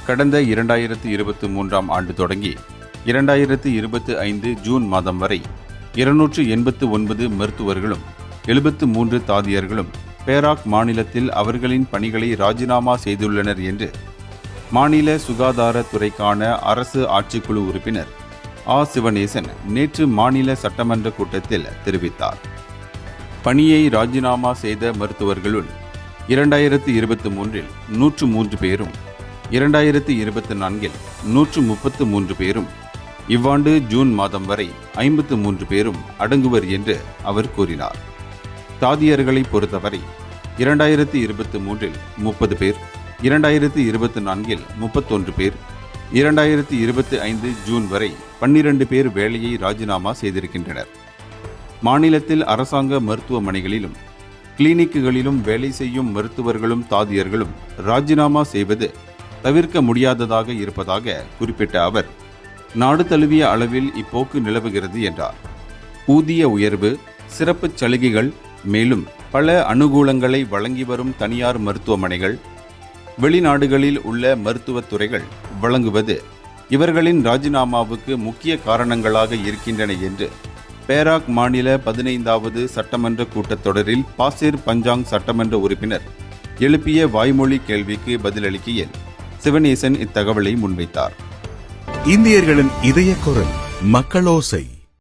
கடந்த 2023ஆம் ஆண்டு தொடங்கி 2025 ஜூன் மாதம் வரை 289 மருத்துவர்களும் 73 தாதியர்களும் பேராக் மாநிலத்தில் அவர்களின் பணிகளை ராஜினாமா செய்துள்ளனர் என்று மாநில சுகாதாரத்துறைக்கான அரசு ஆட்சிக்குழு உறுப்பினர் சிவனேசன் நேற்று மாநில சட்டமன்ற கூட்டத்தில் தெரிவித்தார். பணியை ராஜினாமா செய்த மருத்துவர்களுள் 2023இல் 103 பேரும் 2024இல் 133 பேரும் இவ்வாண்டு ஜூன் மாதம் வரை 53 பேரும் அடங்குவர் என்று அவர் கூறினார். தாதியர்களை பொறுத்தவரை 2023இல் 30 பேர், 2024இல் 31 பேர், 2025 ஜூன் வரை 12 பேர் வேலையை ராஜினாமா செய்திருக்கின்றனர். மாநிலத்தில் அரசாங்க மருத்துவமனைகளிலும் கிளினிக்குகளிலும் வேலை செய்யும் மருத்துவர்களும் தாதியர்களும் ராஜினாமா செய்வது தவிர்க்க முடியாததாக இருப்பதாக குறிப்பிட்ட அவர், நாடு தழுவிய அளவில் இப்போக்கு நிலவுகிறது என்றார். ஊதிய உயர்வு, சிறப்பு சலுகைகள், மேலும் பல அனுகூலங்களை வழங்கி வரும் தனியார் மருத்துவமனைகள், வெளிநாடுகளில் உள்ள மருத்துவத் துறைகள் வழங்குவது இவர்களின் ராஜினாமாவுக்கு முக்கிய காரணங்களாக இருக்கின்றன என்று பேராக் மாநில 15வது சட்டமன்ற கூட்டத்தொடரில் பாசிர் பஞ்சாங் சட்டமன்ற உறுப்பினர் எழுப்பிய வாய்மொழி கேள்விக்கு பதிலளிக்கையில் சிவனேசன் இத்தகவலை முன்வைத்தார். இந்தியர்களின் இதய குரல் மக்களோசை.